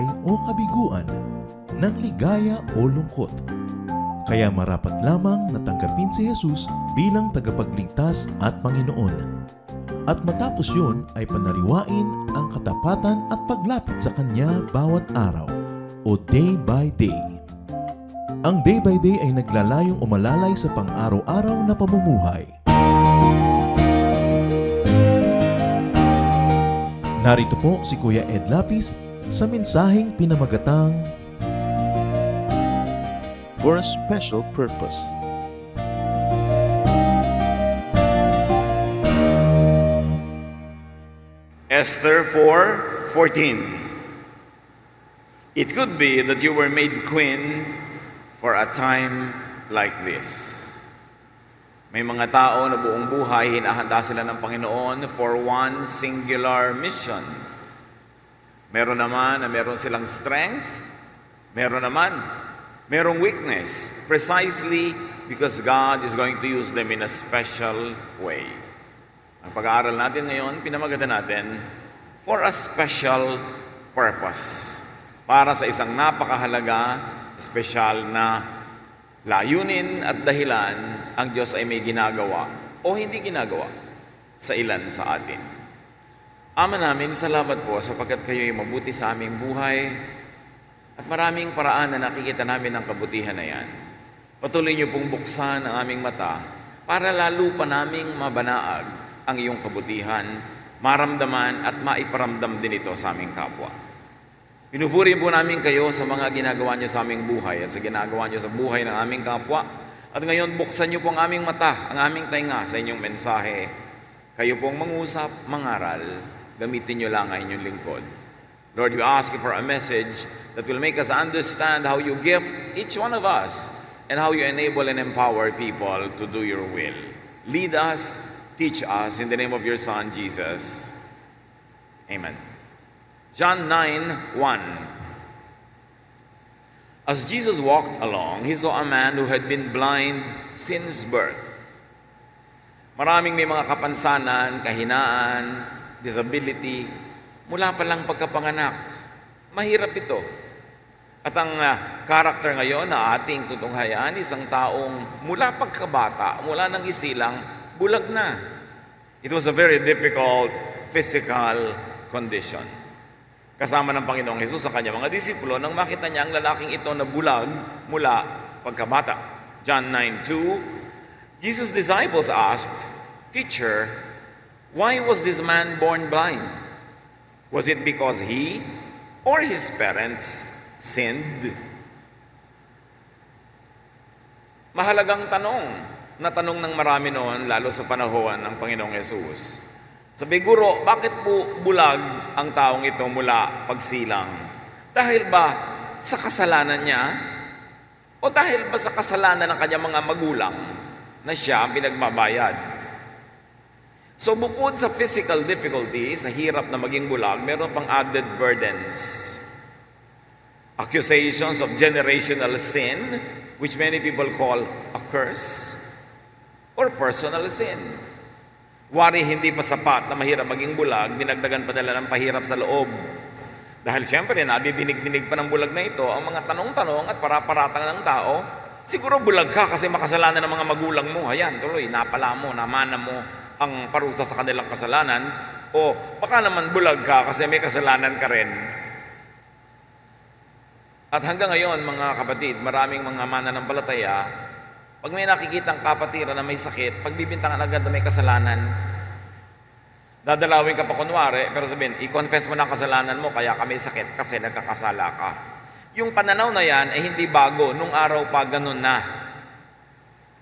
buhay o kabiguan, ng ligaya o lungkot. Kaya marapat lamang na tanggapin si Jesus bilang tagapagligtas at Panginoon. At matapos yun ay panariwain ang katapatan at paglapit sa Kanya bawat araw o day by day. Ang day by day ay naglalayong umalalay sa pang-araw-araw na pamumuhay. Narito po si Kuya Ed Lapis sa mensaheng pinamagatang For a Special Purpose. Esther 4:14. It could be that you were made queen for a time like this. May mga tao na buong buhay hinahanda sila ng Panginoon for one singular mission. Meron naman na meron silang strength, meron naman merong weakness, precisely because God is going to use them in a special way. Ang pag-aaral natin ngayon, pinamagatan natin, for a special purpose. Para sa isang napakahalaga, espesyal na layunin at dahilan, ang Diyos ay may ginagawa o hindi ginagawa sa ilan sa atin. Ama namin, salamat po sapagkat kayo ay mabuti sa aming buhay at maraming paraan na nakikita namin ang kabutihan na yan. Patuloy niyo pong buksan ang aming mata para lalo pa naming mabanaag ang iyong kabutihan, maramdaman at maiparamdam din ito sa aming kapwa. Pinupuri po namin kayo sa mga ginagawa niyo sa aming buhay at sa ginagawa niyo sa buhay ng aming kapwa. At ngayon, buksan niyo po ang aming mata, ang aming tainga sa inyong mensahe. Kayo pong mangusap, mangaral, gamitin niyo lang ang inyong lingkod. Lord, we ask you for a message that will make us understand how you gift each one of us and how you enable and empower people to do your will. Lead us, teach us, in the name of your Son, Jesus. Amen. John 9:1. As Jesus walked along, he saw a man who had been blind since birth. Maraming may mga kapansanan, kahinaan, disability, mula pa lang pagkapanganak. Mahirap ito. At ang karakter ngayon na ating tutunghayan, isang taong mula pagkabata, mula nang isilang, bulag na. It was a very difficult physical condition. Kasama ng Panginoong Hesus sa kanyang mga disipulo nang makita niya ang lalaking ito na bulag mula pagkabata. John 9:2, Jesus' disciples asked, "Teacher, why was this man born blind? Was it because he or his parents sinned?" Mahalagang tanong na tanong ng marami noon, lalo sa panahon ng Panginoong Hesus. Sabi, Guro, bakit po bulag ang taong ito mula pagsilang? Dahil ba sa kasalanan niya? O dahil ba sa kasalanan ng kanyang mga magulang na siya ang pinagbabayad? So bukod sa physical difficulty, sa hirap na maging bulag, meron pang added burdens. Accusations of generational sin, which many people call a curse, or personal sin. Wari hindi pa sapat na mahirap maging bulag, dinagdagan pa nila ng pahirap sa loob. Dahil siyempre, nadidinig-dinig pa ng bulag na ito ang mga tanong-tanong at para-paratang ng tao. Siguro bulag ka kasi makasalanan ng mga magulang mo. Ayan, tuloy, napala mo, namana mo ang parusa sa kanilang kasalanan. O baka naman bulag ka kasi may kasalanan ka rin. At hanggang ngayon, mga kapatid, maraming mga mananampalataya, pag may nakikitang kapatiran na may sakit, pagbibintangan agad na may kasalanan, dadalawin ka pa kunwari, pero sabihin, i-confess mo na ang kasalanan mo, kaya ka may sakit kasi nagkakasala ka. Yung pananaw na yan ay hindi bago, nung araw pa ganun na.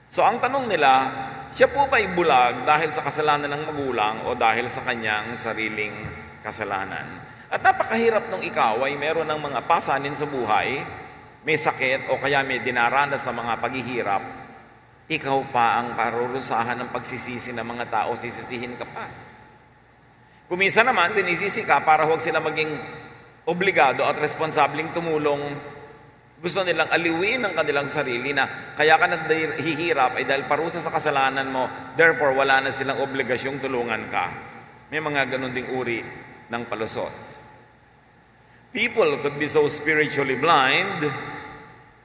So ang tanong nila, siya po ba'y bulag dahil sa kasalanan ng magulang o dahil sa kanyang sariling kasalanan? At napakahirap nung ikaw ay meron ng mga pasanin sa buhay, may sakit o kaya may dinaranas sa mga paghihirap, ikaw pa ang parurusahan ng pagsisisi ng mga tao, sisisihin ka pa. Kuminsan naman, sinisisi ka para huwag sila maging obligado at responsabling tumulong. Gusto nilang aliwin ang kanilang sarili na kaya ka naghihirap ay dahil parusa sa kasalanan mo, therefore wala na silang obligasyong tulungan ka. May mga ganun ding uri ng palusot. People could be so spiritually blind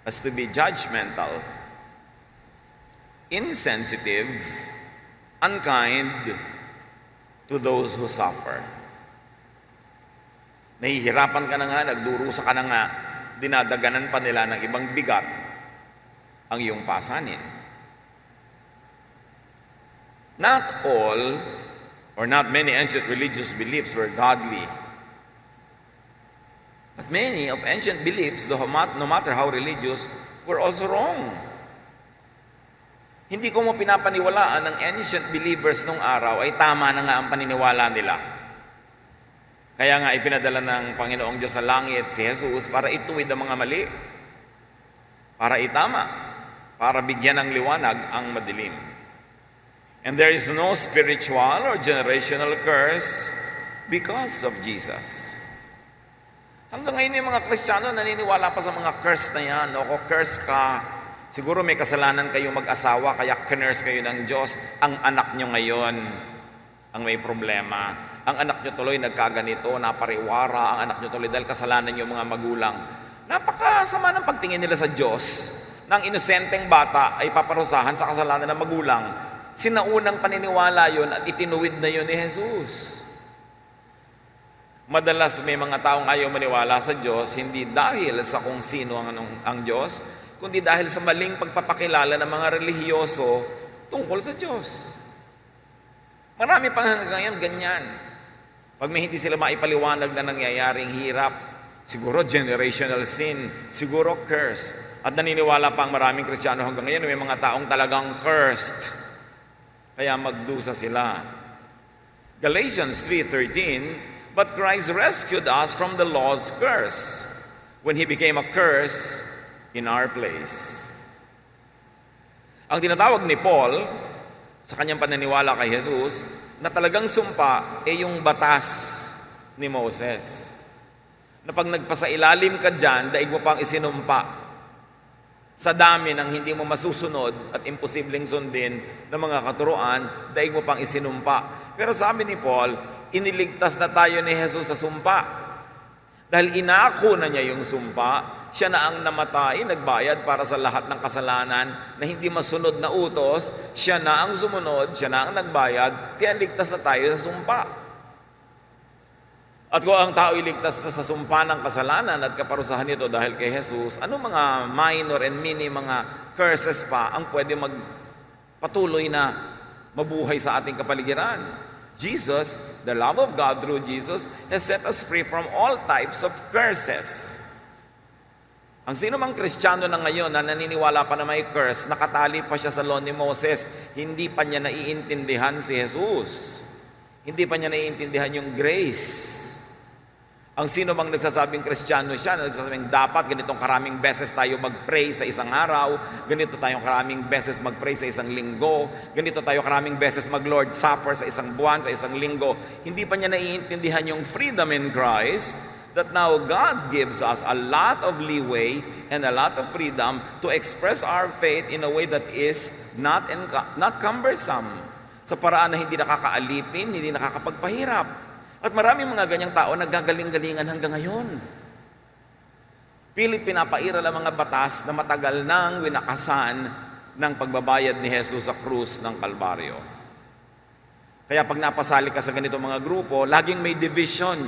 as to be judgmental, insensitive, unkind to those who suffer. Nahihirapan ka na nga, nagdurusa ka na nga, dinadaganan pa nila ng ibang bigat ang iyong pasanin. Not all, or not many ancient religious beliefs were godly. But many of ancient beliefs, no matter how religious, were also wrong. Hindi ko mo pinapaniwalaan ng ancient believers nung araw ay tama na nga ang paniniwala nila. Kaya nga ipinadala ng Panginoong Diyos sa langit si Jesus para ituwid ang mga mali, para itama, para bigyan ng liwanag ang madilim. And there is no spiritual or generational curse because of Jesus. Hanggang ngayon yung mga Kristiyano naniniwala pa sa mga curse na yan. O curse ka, siguro may kasalanan kayo mag-asawa, kaya kinurse kayo ng Diyos. Ang anak nyo ngayon ang may problema. Ang anak nyo tuloy nagkaganito, napariwara. Ang anak nyo tuloy dahil kasalanan yung mga magulang. Napakasama ng pagtingin nila sa Diyos. Nang inosenteng bata ay paparusahan sa kasalanan ng magulang. Sinaunang paniniwala yon at itinuwid na yon ni Jesus. Madalas may mga taong ayaw maniwala sa Diyos, hindi dahil sa kung sino ang Diyos, kundi dahil sa maling pagpapakilala ng mga relihiyoso tungkol sa Diyos. Marami pang hanggang ngayon ganyan. Pag may hindi sila maipaliwanag na nangyayaring hirap, siguro generational sin, siguro curse. At naniniwala pa ang maraming Kristiyano hanggang ngayon, may mga taong talagang cursed. Kaya magdusa sila. Galatians 3:13, but Christ rescued us from the law's curse when He became a curse in our place. Ang tinatawag ni Paul sa kanyang paniniwala kay Jesus na talagang sumpa ay yung batas ni Moses. Na pag nagpasailalim ka dyan, daig mo pang isinumpa sa dami ng hindi mo masusunod at imposibleng sundin ng mga katuruan, daig mo pang isinumpa. Pero sabi ni Paul, iniligtas na tayo ni Jesus sa sumpa. Dahil inako na niya yung sumpa, siya na ang namatay, nagbayad para sa lahat ng kasalanan na hindi masunod na utos, siya na ang sumunod, siya na ang nagbayad, kaya ligtas na tayo sa sumpa. At kung ang tao iligtas na sa sumpa ng kasalanan at kaparusahan nito dahil kay Jesus, anong mga minor and mini mga curses pa ang pwede magpatuloy na mabuhay sa ating kapaligiran? Jesus, the love of God through Jesus, has set us free from all types of curses. Ang sino mang Kristiyano na ngayon na naniniwala pa na may curse, nakatali pa siya sa law ni Moses, hindi pa niya naiintindihan si Jesus. Hindi pa niya naiintindihan yung grace. Ang sino mang nagsasabing Kristiyano siya, na nagsasabing dapat ganitong karaming beses tayo mag-pray sa isang araw, ganito tayong karaming beses mag-pray sa isang linggo, ganito tayo karaming beses mag-Lord Supper sa isang buwan, sa isang linggo, hindi pa niya naiintindihan yung freedom in Christ, that now God gives us a lot of leeway and a lot of freedom to express our faith in a way that is not cumbersome, sa paraan na hindi nakakaalipin, hindi nakakapagpahirap. At maraming mga ganyang tao naggagaling-galingan hanggang ngayon. Pilit pinapairal ang mga batas na matagal nang winakasan ng pagbabayad ni Jesus sa krus ng Kalbaryo. Kaya pag napasali ka sa ganito mga grupo, laging may division,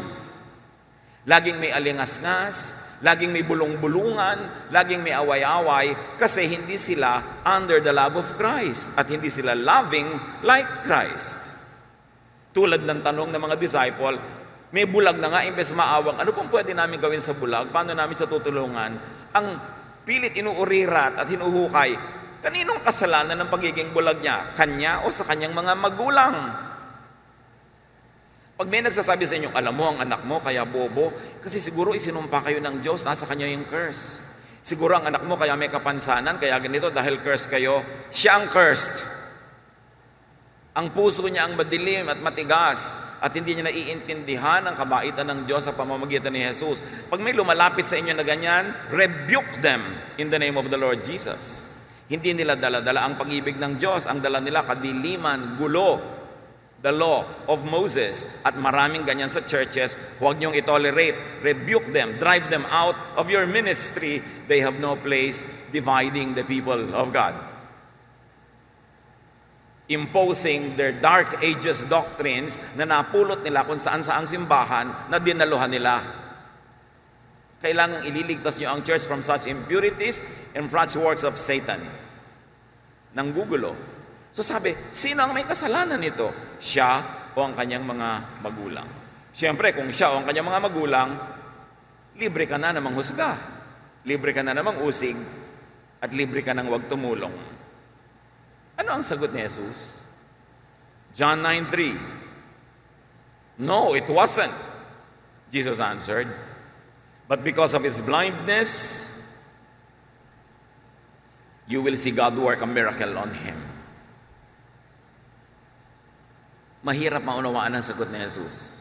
laging may alingas-ngas, laging may bulong-bulungan, laging may away-away, kasi hindi sila under the love of Christ at hindi sila loving like Christ. Tulad ng tanong ng mga disciple, may bulag na nga, imbes maawang, ano pong pwede namin gawin sa bulag? Paano namin sa tutulungan? Ang pilit inuurirat at hinuhukay, kaninong kasalanan ng pagiging bulag niya? Kanya o sa kanyang mga magulang? Pag may nagsasabi sa inyo, alam mo ang anak mo, kaya bobo, kasi siguro isinumpa kayo ng Diyos, nasa kanya yung curse. Siguro ang anak mo, kaya may kapansanan, kaya ganito, dahil curse kayo, siya ang cursed. Ang puso niya ang madilim at matigas at hindi niya naiintindihan ang kabaitan ng Diyos sa pamamagitan ni Jesus. Pag may lumalapit sa inyo na ganyan, rebuke them in the name of the Lord Jesus. Hindi nila dala-dala ang pag-ibig ng Diyos. Ang dala nila kadiliman, gulo. the law of Moses, at maraming ganyan sa churches, huwag niyong itolerate, rebuke them, drive them out of your ministry. They have no place dividing the people of God. Imposing their dark ages doctrines na napulot nila kung saan-saang simbahan na dinaluhan nila. Kailangang ililigtas niyo ang church from such impurities and such works of Satan. Nanggugulo. So sabi, sino ang may kasalanan nito? Siya o ang kanyang mga magulang? Siyempre, kung siya o ang kanyang mga magulang, libre ka na namang husga. Libre ka na namang usig. At libre ka nang wag tumulong. Ano ang sagot ni Jesus? John 9:3. No, it wasn't. Jesus answered. But because of his blindness, you will see God work a miracle on him. Mahirap maunawaan ang sagot ni Jesus.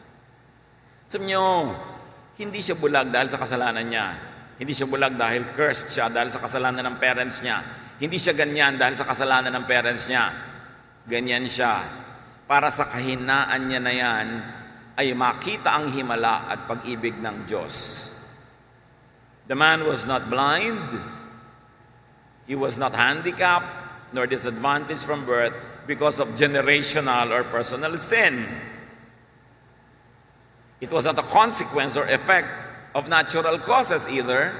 Sabi niyo, hindi siya bulag dahil sa kasalanan niya. Hindi siya bulag dahil cursed siya dahil sa kasalanan ng parents niya. Hindi siya ganyan dahil sa kasalanan ng parents niya. Ganyan siya. Para sa kahinaan niya na yan, ay makita ang himala at pag-ibig ng Diyos. The man was not blind. He was not handicapped nor disadvantaged from birth because of generational or personal sin. It was not a consequence or effect of natural causes either,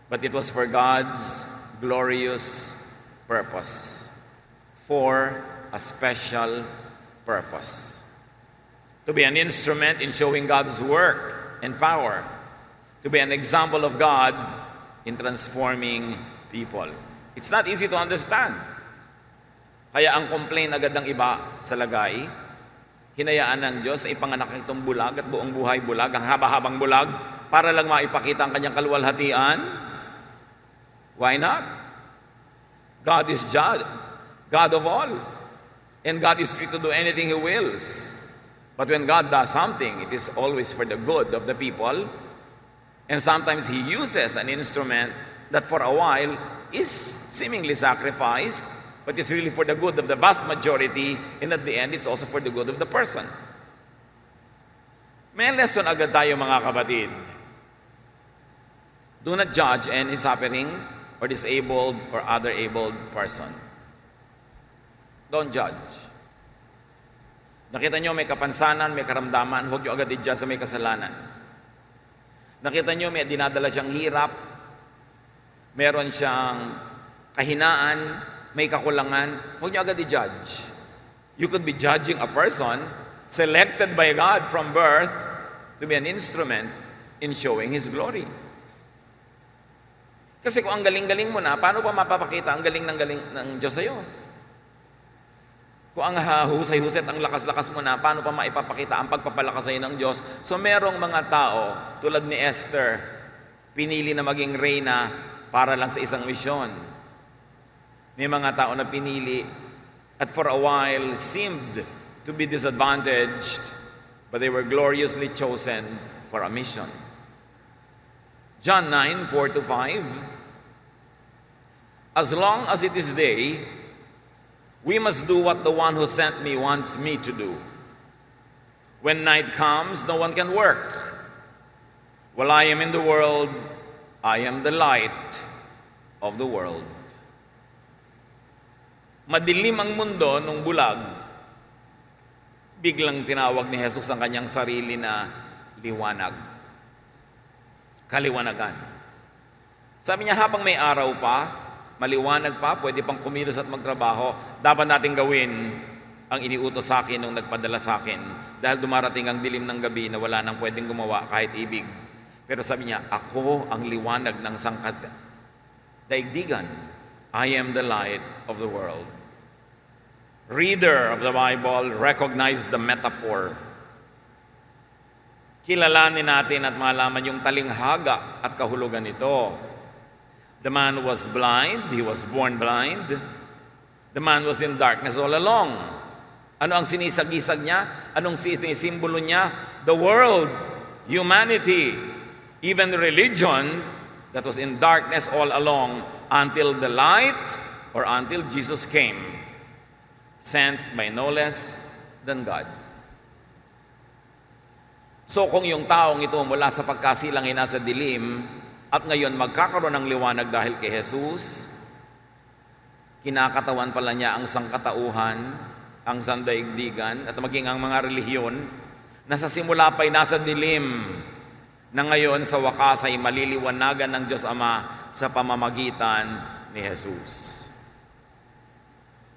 but it was for God's glorious purpose, for a special purpose. To be an instrument in showing God's work and power, to be an example of God in transforming people. It's not easy to understand. Kaya ang complain agad ng iba sa lagay, hinayaan ng Diyos na ipanganak itong bulag at buong buhay bulag, ang haba-habang bulag, para lang maipakita ang kanyang kaluwalhatian. Why not? God is God of all. And God is free to do anything He wills. But when God does something, it is always for the good of the people. And sometimes He uses an instrument that for a while is seemingly sacrificed, but it's really for the good of the vast majority, and at the end, it's also for the good of the person. May lesson agad tayo, mga kapatid. Do not judge any suffering or disabled or other abled person. Don't judge. Nakita nyo may kapansanan, may karamdaman, huwag nyo agad i-judge sa may kasalanan. Nakita nyo may dinadala siyang hirap, meron siyang kahinaan, may kakulangan, huwag nyo agad i-judge. You could be judging a person selected by God from birth to be an instrument in showing His glory. Kasi kung ang galing-galing mo na, paano pa mapapakita ang galing ng Diyos sa'yo? Kung ang husay-husay at ang lakas-lakas mo na, paano pa maipapakita ang pagpapalakas sa'yo ng Diyos? So merong mga tao, tulad ni Esther, pinili na maging reyna para lang sa isang misyon. May mga tao na pinili at for a while seemed to be disadvantaged, but they were gloriously chosen for a mission. John 9:4-5. As long as it is day, we must do what the one who sent me wants me to do. When night comes, no one can work. While I am in the world, I am the light of the world. Madilim ang mundo nung bulag, biglang tinawag ni Jesus ang kanyang sarili na liwanag. Kaliwanagan. Sabi niya, habang may araw pa, maliwanag pa, pwede pang kumilos at magtrabaho, dapat natin gawin ang iniutos sa akin nung nagpadala sa akin. Dahil dumarating ang dilim ng gabi na wala nang pwedeng gumawa kahit ibig. Pero sabi niya, ako ang liwanag ng sangkad daigdigan. I am the light of the world. Reader of the Bible, recognize the metaphor. Kilalanin natin at malaman yung talinghaga at kahulugan nito. The man was blind, he was born blind. The man was in darkness all along. Ano ang sinisag-isag niya? Anong sinisimbolo niya? The world, humanity, even religion that was in darkness all along until the light or until Jesus came, sent by no less than God. So kung yung taong ito mula sa pagkasilang ay nasa dilim at ngayon magkakaroon ng liwanag dahil kay Jesus, kinakatawan pala niya ang sangkatauhan, ang sandaigdigan, at maging ang mga relihiyon na sa simula pa'y nasa dilim, na ngayon sa wakas ay maliliwanagan ng Diyos Ama sa pamamagitan ni Jesus.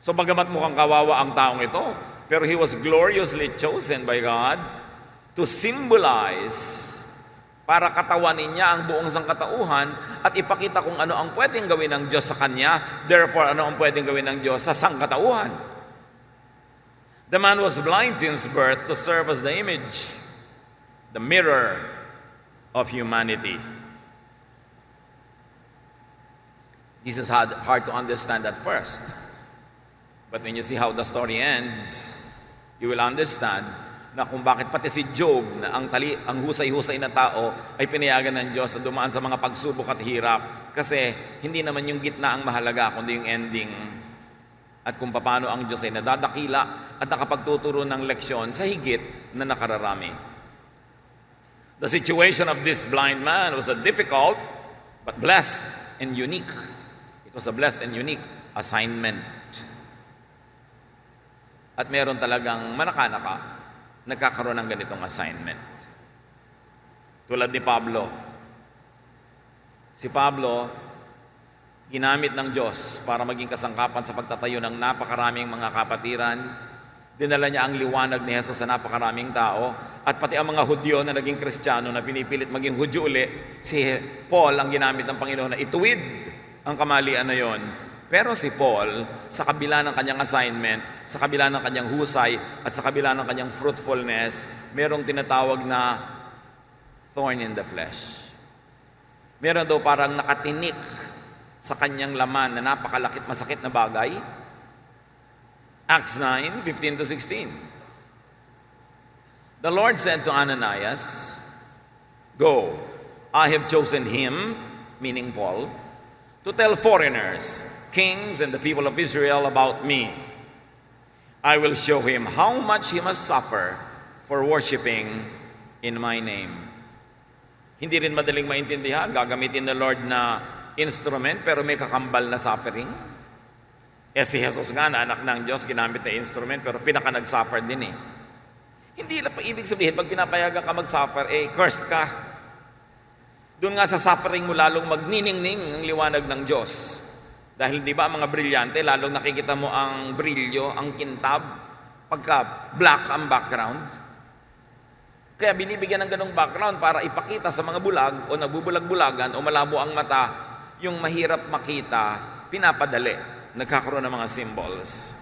So bagamat mukhang kawawa ang taong ito, pero he was gloriously chosen by God to symbolize, para katawanin niya ang buong sangkatauhan at ipakita kung ano ang pwedeng gawin ng Diyos sa kanya, therefore ano ang pwedeng gawin ng Diyos sa sangkatauhan. The man was blind since birth to serve as the image, the mirror of humanity. This is hard to understand at first. But when you see how the story ends, you will understand na kung bakit pati si Job, na ang husay-husay na tao, ay pinayagan ng Diyos na dumaan sa mga pagsubok at hirap. Kasi hindi naman yung gitna ang mahalaga, kundi yung ending. At kung paano ang Diyos ay nadadakila at nakapagtuturo ng leksyon sa higit na nakararami. The situation of this blind man was a difficult but blessed and unique. It was a blessed and unique assignment. At meron talagang manaka-naka nagkakaroon ng ganitong assignment. Tulad ni Pablo. Si Pablo, ginamit ng Diyos para maging kasangkapan sa pagtatayo ng napakaraming mga kapatiran. Dinala niya ang liwanag ni Jesus sa napakaraming tao. At pati ang mga Hudyo na naging Kristiyano na pinipilit maging Hudyo uli, si Paul ang ginamit ng Panginoon na ituwid ang kamalian na yon. Pero si Paul, sa kabila ng kanyang assignment, sa kabila ng kanyang husay, at sa kabila ng kanyang fruitfulness, merong tinatawag na thorn in the flesh. Meron daw parang nakatinik sa kanyang laman na napakalakit masakit na bagay. Acts 9:15-16. The Lord said to Ananias, "Go, I have chosen him," meaning Paul, "to tell foreigners, kings, and the people of Israel about me. I will show him how much he must suffer for worshiping in my name." Hindi rin madaling maintindihan, gagamitin ng Lord na instrument pero may kakambal na suffering. Si Jesus nga na anak ng Diyos, ginamit na instrument pero pinaka nag-suffer din eh. Hindi lang pa ibig sabihin, pag pinapayagan ka mag-suffer, cursed ka. Doon nga sa suffering mo lalong magniningning ang liwanag ng Diyos. Dahil di ba mga brilyante, lalong nakikita mo ang brilyo, ang kintab, pagka black ang background. Kaya binibigyan ng ganong background para ipakita sa mga bulag o nabubulag-bulagan o malabo ang mata, yung mahirap makita, pinapadali. Nagkakaroon ng mga symbols.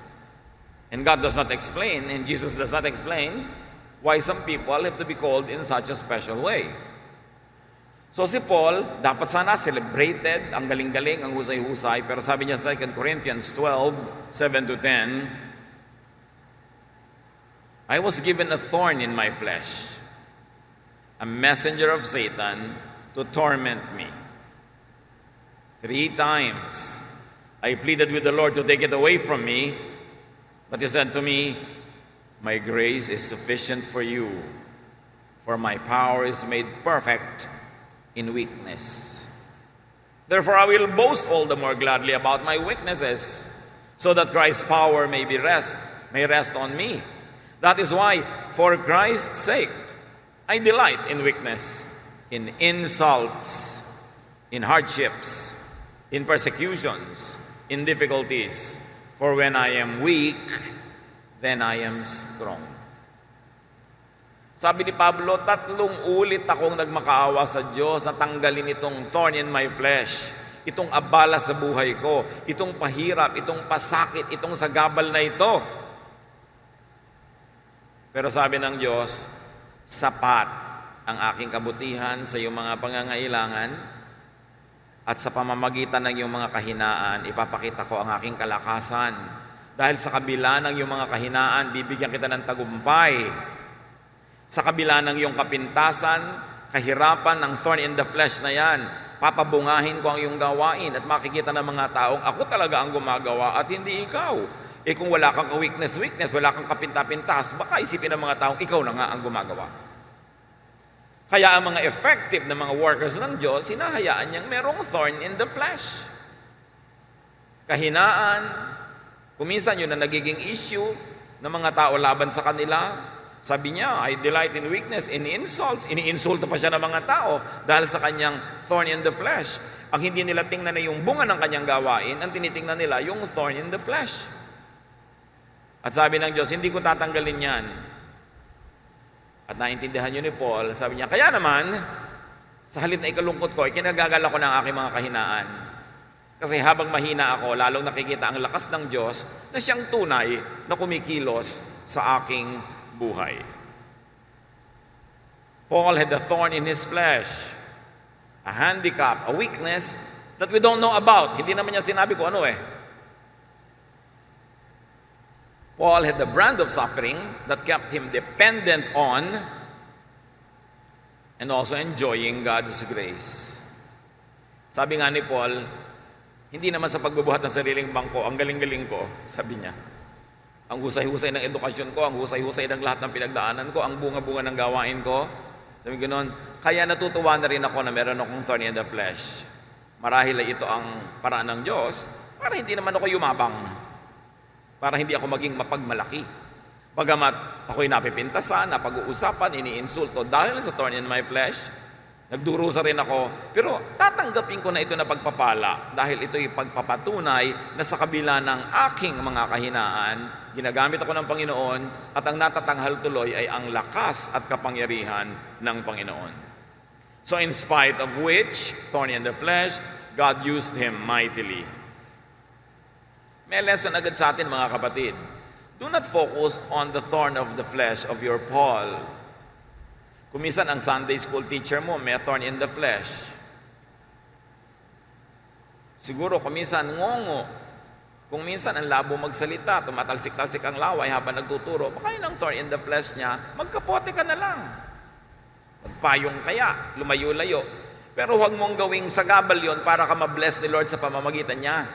And God does not explain, and Jesus does not explain, why some people have to be called in such a special way. So si Paul, dapat sana celebrated, ang galing-galing, ang husay-husay, pero sabi niya sa 2 Corinthians 12:7-10, "I was given a thorn in my flesh, a messenger of Satan to torment me. 3 times I pleaded with the Lord to take it away from me, but he said to me, 'My grace is sufficient for you, for my power is made perfect in weakness. Therefore I will boast all the more gladly about my weaknesses, so that Christ's power may rest on me. That is why, for Christ's sake, I delight in weakness, in insults, in hardships, in persecutions, in difficulties. For when I am weak, then I am strong." Sabi ni Pablo, 3 ulit akong nagmakaawa sa Diyos na tanggalin itong thorn in my flesh, itong abala sa buhay ko, itong pahirap, itong pasakit, itong sagabal na ito. Pero sabi ng Diyos, sapat ang aking kabutihan sa iyong mga pangangailangan, at sa pamamagitan ng iyong mga kahinaan, ipapakita ko ang aking kalakasan. Dahil sa kabila ng iyong mga kahinaan, bibigyan kita ng tagumpay. Sa kabila ng iyong kapintasan, kahirapan ng thorn in the flesh na yan, papabungahin ko ang iyong gawain at makikita ng mga taong ako talaga ang gumagawa at hindi ikaw. kung wala kang weakness, wala kang kapinta-pintas, baka isipin ng mga taong ikaw na nga ang gumagawa. Kaya ang mga effective na mga workers ng Diyos, hinahayaan niyang merong thorn in the flesh. Kahinaan, kuminsan yun na nagiging issue ng mga tao laban sa kanila. Sabi niya, I delight in weakness, in insults. Iniinsulto pa siya ng mga tao dahil sa kanyang thorn in the flesh. Ang hindi nila tingnan na yung bunga ng kanyang gawain, ang tinitingnan nila yung thorn in the flesh. At sabi ng Diyos, hindi ko tatanggalin yan. At naintindihan yun ni Paul, sabi niya, kaya naman, sa halip na ikalungkot ko, ikinagagala ko ng aking mga kahinaan. Kasi habang mahina ako, lalong nakikita ang lakas ng Diyos na siyang tunay na kumikilos sa aking buhay. Paul had a thorn in his flesh, a handicap, a weakness that we don't know about. Hindi naman niya sinabi ko ano Paul had a brand of suffering that kept him dependent on and also enjoying God's grace. Sabi nga ni Paul, hindi naman sa pagbubuhat ng sariling bangko, ang galing-galing ko, sabi niya. Ang husay-husay ng edukasyon ko, ang husay-husay ng lahat ng pinagdaanan ko, ang bunga-bunga ng gawain ko. Sabi ganoon, kaya natutuwa na rin ako na meron akong thorn in the flesh. Marahil ay ito ang paraan ng Diyos para hindi naman ako yumabang. Para hindi ako maging mapagmalaki. Bagamat ako'y napipintasan, napag-uusapan, iniinsulto dahil sa thorn in my flesh, nagdurusa rin ako, pero tatanggapin ko na ito na pagpapala dahil ito'y pagpapatunay na sa kabila ng aking mga kahinaan, ginagamit ako ng Panginoon at ang natatanghal tuloy ay ang lakas at kapangyarihan ng Panginoon. So in spite of which, thorn in the flesh, God used him mightily. May lesson agad sa atin mga kapatid. Do not focus on the thorn of the flesh of your Paul. Kuminsan ang Sunday school teacher mo may thorn in the flesh. Siguro kuminsan ngongo. Kung minsan ang labo magsalita, tumatalsik-talsik ang laway habang nagtuturo, baka yun ang thorn in the flesh niya, magkapote ka na lang. Magpayong kaya, lumayo-layo. Pero huwag mong gawing sagabal yon para ka ma-bless ni Lord sa pamamagitan niya.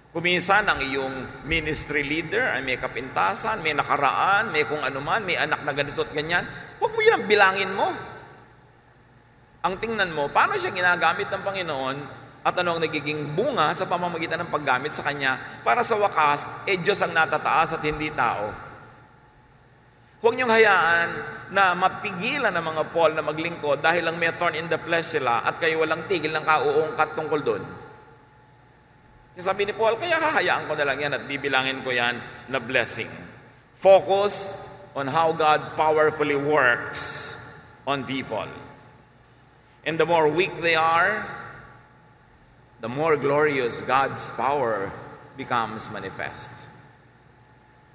Kuminsan ang iyong ministry leader ay may kapintasan, may nakaraan, may kung anuman, may anak na ganito at ganyan. Huwag mo yun ang bilangin mo. Ang tingnan mo, paano siya ginagamit ng Panginoon at ano ang nagiging bunga sa pamamagitan ng paggamit sa Kanya para sa wakas, Diyos ang natataas at hindi tao. Huwag niyong hayaan na mapigilan ng mga Paul na maglingkod dahil lang may thorn in the flesh sila at kayo walang tigil ng kauungkat tungkol doon. Sabi ni Paul, kaya hahayaan ko na lang yan at bibilangin ko yan na blessing. Focus on how God powerfully works on people. And the more weak they are, the more glorious God's power becomes manifest.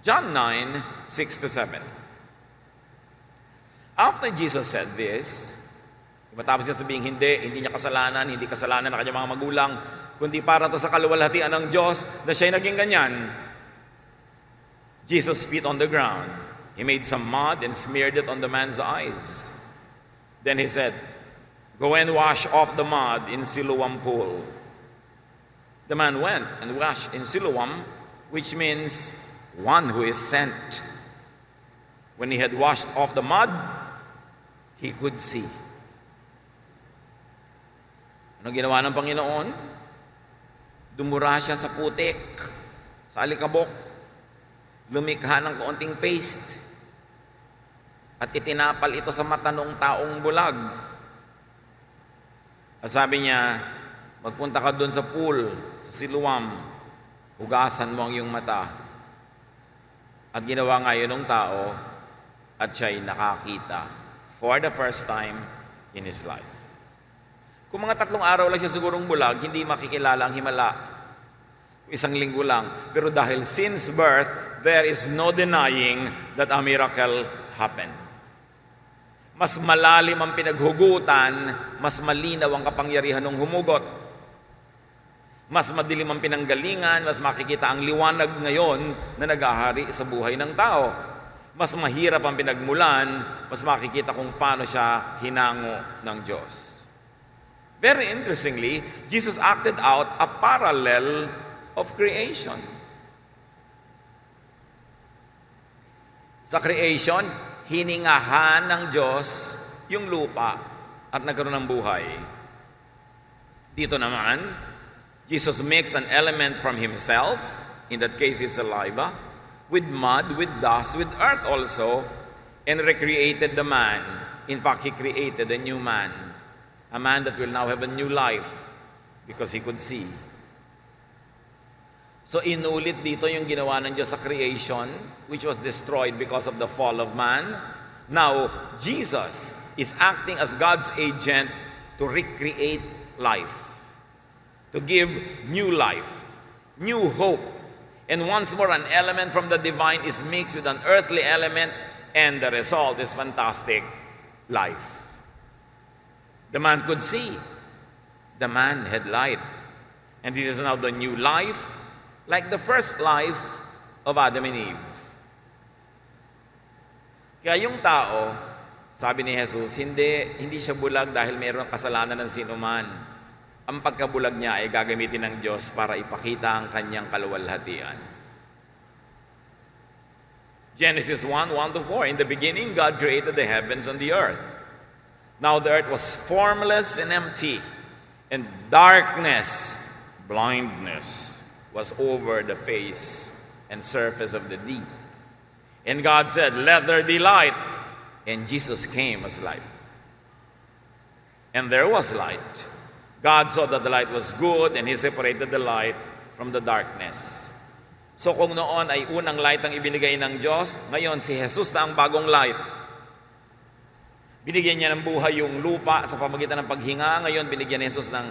John 9:6-7. After Jesus said this, matapos niya sabihin, hindi niya kasalanan, hindi kasalanan ng kanyang mga magulang, kundi para to sa kaluwalhatian ng Diyos na siya'y naging ganyan. Jesus spit on the ground. He made some mud and smeared it on the man's eyes. Then he said, "Go and wash off the mud in Siloam pool." The man went and washed in Siloam, which means one who is sent. When he had washed off the mud, he could see. Ano ginawa ng Panginoon? Dumura siya sa putik, sa alikabok, lumikha ng kaunting paste, at itinapal ito sa mata ng taong bulag. At sabi niya, magpunta ka doon sa pool, sa Siloam, hugasan mo ang iyong mata. At ginawa nga yun ng tao, at siya'y nakakita for the first time in his life. Kung mga 3 araw lang siya sigurong bulag, hindi makikilala ang himala. Isang linggo lang. Pero dahil since birth, there is no denying that a miracle happened. Mas malalim ang pinaghugutan, mas malinaw ang kapangyarihan ng humugot. Mas madilim ang pinanggalingan, mas makikita ang liwanag ngayon na nag-ahari sa buhay ng tao. Mas mahirap ang pinagmulan, mas makikita kung paano siya hinango ng Diyos. Very interestingly, Jesus acted out a parallel of creation. Sa creation, hiningahan ng Diyos yung lupa at nagkaroon ng buhay. Dito naman, Jesus mixed an element from himself, in that case his saliva, with mud, with dust, with earth also, and recreated the man. In fact, he created a new man, a man that will now have a new life because he could see. So inulit dito yung ginawa ng Diyos sa creation, which was destroyed because of the fall of man. Now, Jesus is acting as God's agent to recreate life, to give new life, new hope. And once more, an element from the divine is mixed with an earthly element, and the result is fantastic life. The man could see. The man had light. And this is now the new life, like the first life of Adam and Eve. Kaya yung tao, sabi ni Jesus, hindi siya bulag dahil mayroong kasalanan ng sino man. Ang pagkabulag niya ay gagamitin ng Diyos para ipakita ang kanyang kaluwalhatian. Genesis 1:1-4, in the beginning, God created the heavens and the earth. Now the earth was formless and empty, and darkness, blindness, was over the face and surface of the deep. And God said, "Let there be light." And Jesus came as light. And there was light. God saw that the light was good, and He separated the light from the darkness. So kung noon ay unang light ang ibinigay ng Diyos, ngayon si Jesus na ang bagong light. Binigyan niya ng buhay yung lupa sa pamamagitan ng paghinga. Ngayon binigyan ni Jesus ng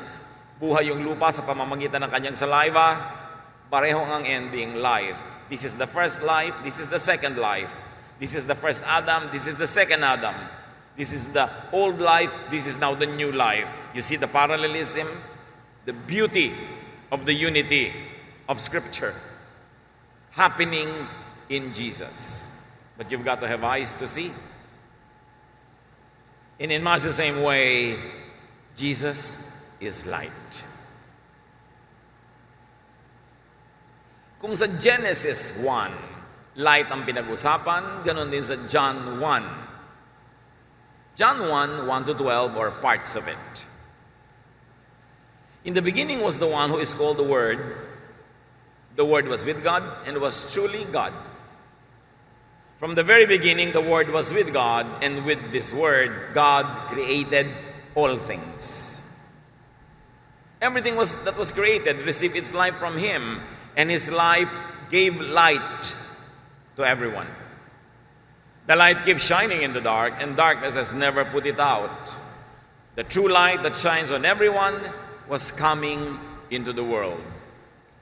buhay yung lupa sa pamamagitan ng kanyang saliva. Pareho ang ending, life. This is the first life, this is the second life. This is the first Adam, this is the second Adam. This is the old life, this is now the new life. You see the parallelism, the beauty of the unity of Scripture happening in Jesus. But you've got to have eyes to see. And in much the same way, Jesus is light. Kung sa Genesis 1, light ang pinag-usapan, ganon din sa John 1. John 1, 1-12, or parts of it. In the beginning was the one who is called the Word. The Word was with God and was truly God. From the very beginning, the Word was with God, and with this Word, God created all things. Everything that was created received its life from Him, and His life gave light to everyone. The light keeps shining in the dark, and darkness has never put it out. The true light that shines on everyone was coming into the world.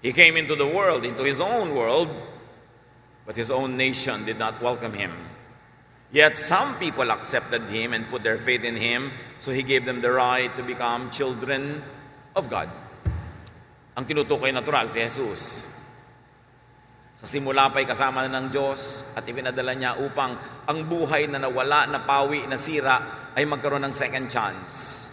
He came into the world, into His own world, but His own nation did not welcome Him. Yet some people accepted Him and put their faith in Him, so He gave them the right to become children of God. Ang tinutukoy natural si Jesus. Sa simula pa'y kasama na ng Diyos at ipinadala niya upang ang buhay na nawala, napawi, nasira ay magkaroon ng second chance.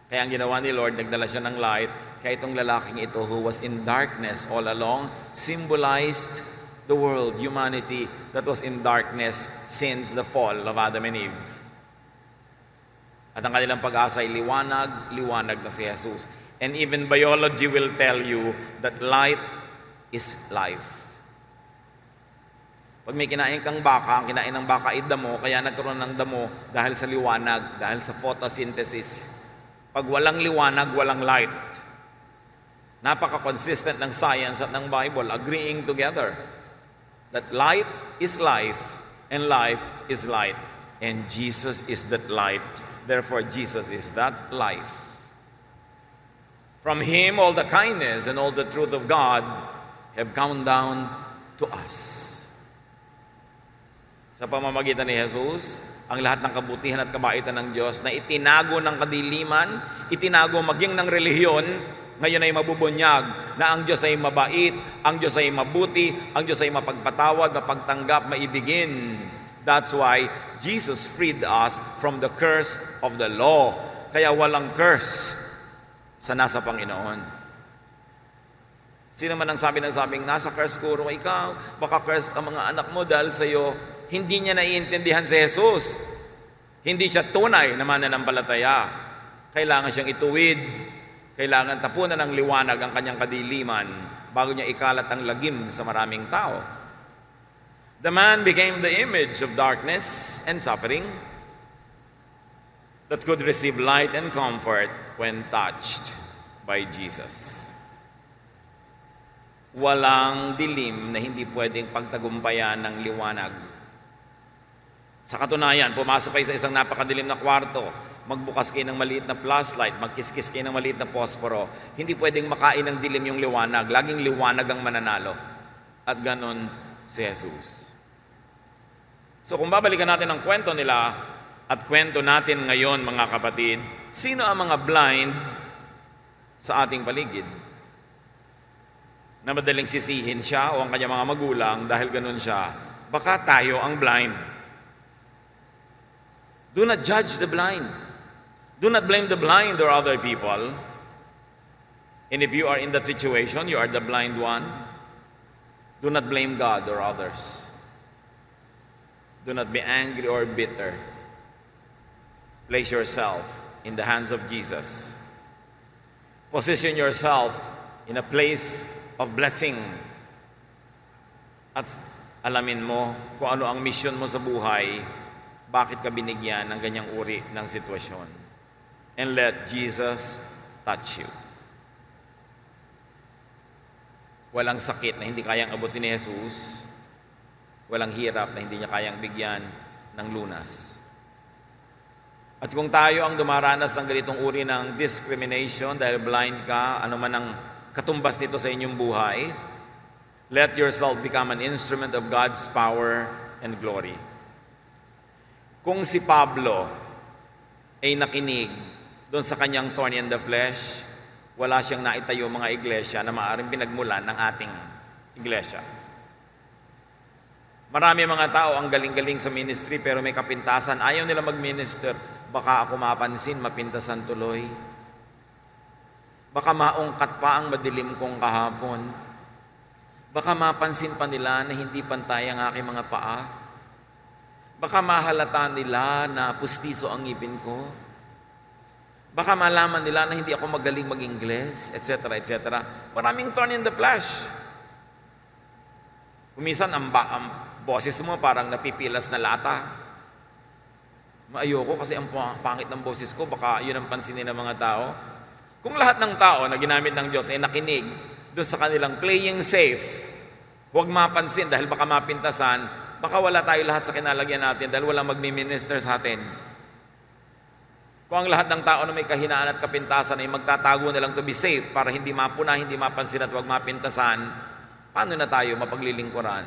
Kaya ang ginawa ni Lord, nagdala siya ng light. Kaya itong lalaking ito who was in darkness all along symbolized the world, humanity that was in darkness since the fall of Adam and Eve. At ang kanilang pag-asa ay liwanag, liwanag na si Jesus. And even biology will tell you that light is life. Pag may kinain kang baka, ang kinain ng baka ay damo, kaya nagkaroon ng damo dahil sa liwanag, dahil sa photosynthesis. Pag walang liwanag, walang light. Napaka-consistent ng science at ng Bible, agreeing together that light is life and life is light. And Jesus is that light. Therefore, Jesus is that life. From Him, all the kindness and all the truth of God have come down to us. Sa pamamagitan ni Jesus, ang lahat ng kabutihan at kabaitan ng Diyos na itinago ng kadiliman, itinago maging ng relihiyon, ngayon ay mabubunyag na ang Diyos ay mabait, ang Diyos ay mabuti, ang Diyos ay mapagpatawad, mapagtanggap, maibigin. That's why Jesus freed us from the curse of the law. Kaya walang curse sa nasa Panginoon. Sino man ang sabi ng sabing, nasa curse kuro ikaw, baka curse ang mga anak mo dahil sa iyo. hindi niya naiintindihan si Jesus. Hindi siya tunay na mananampalataya. Kailangan siyang ituwid. Kailangan tapunan ng liwanag ang kanyang kadiliman bago niya ikalat ang lagim sa maraming tao. The man became the image of darkness and suffering that could receive light and comfort when touched by Jesus. Walang dilim na hindi pwedeng pagtagumpayan ng liwanag. Sa katunayan, pumasok kayo sa isang napakadilim na kwarto, magbukas kayo ng maliit na flashlight, magkiskis kayo ng maliit na posporo, hindi pwedeng makain ng dilim yung liwanag. Laging liwanag ang mananalo. At ganon si Jesus. So kung babalikan natin ang kwento nila at kwento natin ngayon, mga kapatid, sino ang mga blind sa ating paligid? Na madaling sisihin siya o ang kanyang mga magulang dahil ganun siya. Baka tayo ang blind. Do not judge the blind. Do not blame the blind or other people. And if you are in that situation, you are the blind one, do not blame God or others. Do not be angry or bitter. Place yourself in the hands of Jesus. Position yourself in a place of blessing. At alamin mo kung ano ang mission mo sa buhay, bakit ka binigyan ng ganyang uri ng sitwasyon. And let Jesus touch you. Walang sakit na hindi kayang abutin ni Jesus. Walang hirap na hindi niya kayang bigyan ng lunas. At kung tayo ang dumaranas ng ganitong uri ng discrimination dahil blind ka, ano man ang katumbas nito sa inyong buhay, let yourself become an instrument of God's power and glory. Kung si Pablo ay nakinig doon sa kanyang thorn in the flesh, wala siyang naitayo mga iglesia na maaaring pinagmulan ng ating iglesia. Marami mga tao ang galing-galing sa ministry pero may kapintasan. Ayaw nila mag-minister. Baka ako mapansin, mapintasan tuloy. Baka maungkat pa ang madilim kong kahapon. Baka mapansin pa nila na hindi pantay ang aking mga paa. Baka mahalata nila na pustiso ang ngipin ko. Baka malaman nila na hindi ako magaling mag-Ingles, etc., etc. Maraming thorn in the flesh. Kumisan ang boses mo parang napipilas na lata. Ayoko kasi ang pangit ng boses ko, baka yun ang pansinin ng mga tao. Kung lahat ng tao na ginamit ng Diyos ay nakinig doon sa kanilang playing safe, huwag mapansin dahil baka mapintasan, baka wala tayo lahat sa kinalagyan natin dahil walang magmi-minister sa atin. Kung ang lahat ng tao na may kahinaan at kapintasan ay magtatago na lang to be safe para hindi mapuna, hindi mapansin at huwag mapintasan, paano na tayo mapaglilingkuran?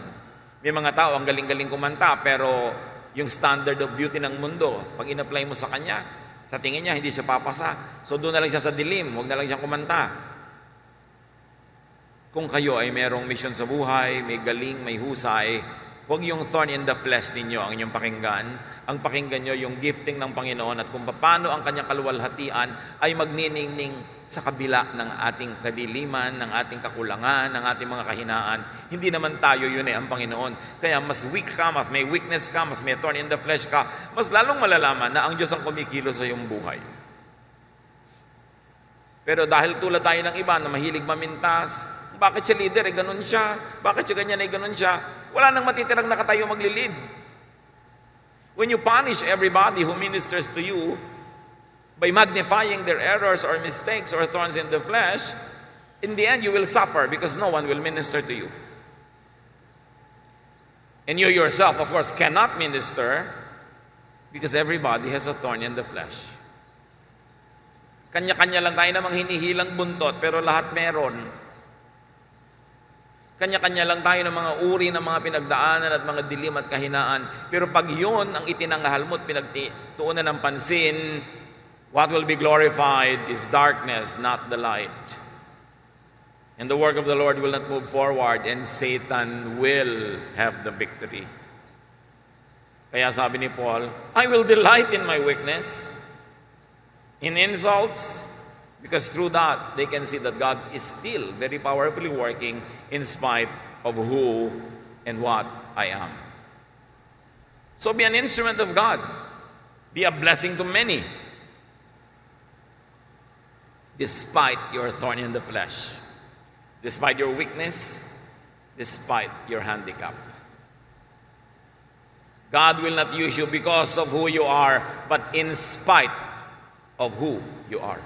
May mga tao ang galing-galing kumanta pero yung standard of beauty ng mundo, pag in-apply mo sa kanya, sa tingin niya hindi siya papasa. So doon na lang siya sa dilim, huwag na lang siyang kumanta. Kung kayo ay merong mission sa buhay, may galing, may husay, huwag yung thorn in the flesh ninyo ang inyong pakinggan. Ang pakinggan nyo yung gifting ng Panginoon at kung paano ang kanyang kaluwalhatian ay magniningning sa kabila ng ating kadiliman, ng ating kakulangan, ng ating mga kahinaan. Hindi naman tayo yun ang Panginoon. Kaya mas weak ka, mas may weakness ka, mas may thorn in the flesh ka, mas lalong malalaman na ang Diyos ang kumikilo sa iyong buhay. Pero dahil tulad tayo ng iba na mahilig mamintas, bakit siya leader? Ganun siya. Bakit siya ganyan? Ganun siya. Wala nang matitirang nakatayo maglilid. When you punish everybody who ministers to you by magnifying their errors or mistakes or thorns in the flesh, in the end you will suffer because no one will minister to you. And you yourself, of course, cannot minister because everybody has a thorn in the flesh. Kanya-kanya lang tayo namang hinihilang buntot pero lahat meron. Kanya-kanya lang tayo ng mga uri ng mga pinagdaanan at mga dilim at kahinaan. Pero pag yun ang itinanghal mo at pinagtuunan ng pansin, what will be glorified is darkness, not the light. And the work of the Lord will not move forward and Satan will have the victory. Kaya sabi ni Paul, I will delight in my weakness, in insults, because through that, they can see that God is still very powerfully working in spite of who and what I am. So be an instrument of God. Be a blessing to many. Despite your thorn in the flesh. Despite your weakness. Despite your handicap. God will not use you because of who you are, but in spite of who you are.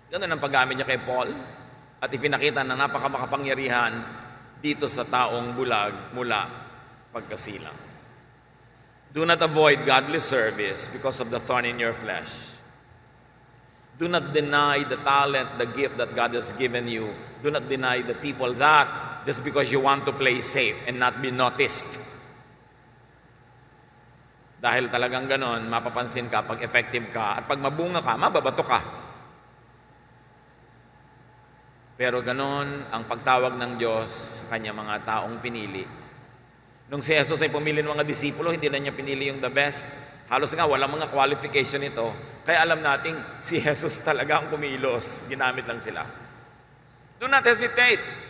Ganun ang paggamit niya kay Paul at ipinakita na napakamakapangyarihan dito sa taong bulag mula pagkasilang. Do not avoid godly service because of the thorn in your flesh. Do not deny the talent, the gift that God has given you. Do not deny the people that just because you want to play safe and not be noticed. Dahil talagang ganon, mapapansin ka pag effective ka at pag mabunga ka, mababato ka. Pero ganon ang pagtawag ng Diyos sa kanya mga taong pinili. Nung si Jesus ay pumili ng mga disipulo, hindi na niya pinili yung the best. Halos nga, walang mga qualification ito. Kaya alam nating si Jesus talaga ang kumilos. Ginamit lang sila. Do not hesitate.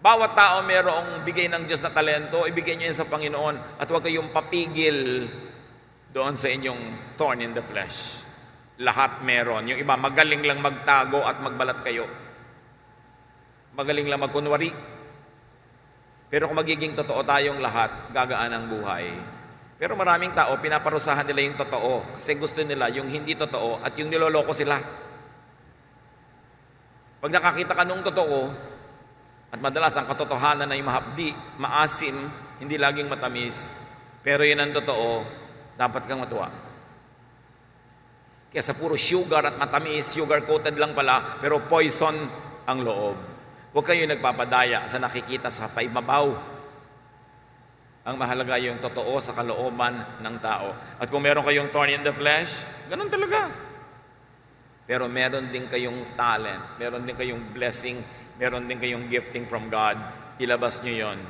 Bawat tao mayroong bigay ng Diyos na talento, ibigay niyo yan sa Panginoon at huwag kayong papigil doon sa inyong thorn in the flesh. Lahat meron. Yung iba, magaling lang magtago at magbalat kayo. Magaling lang magkunwari. Pero kung magiging totoo tayong lahat, gagaan ang buhay. Pero maraming tao, pinaparusahan nila yung totoo kasi gusto nila yung hindi totoo at yung niloloko sila. Pag nakakita ka nung totoo, at madalas ang katotohanan ay mahapdi, maasim, hindi laging matamis, pero yun ang totoo, dapat kang matuwa. Kaya sa puro sugar at matamis, sugar-coated lang pala, pero poison ang loob. Huwag kayo nagpapadaya sa nakikita sa paibabaw. Ang mahalaga yung totoo sa kalooban ng tao. At kung meron kayong thorn in the flesh, ganun talaga. Pero meron din kayong talent, meron din kayong blessing, meron din kayong gifting from God, ilabas nyo yon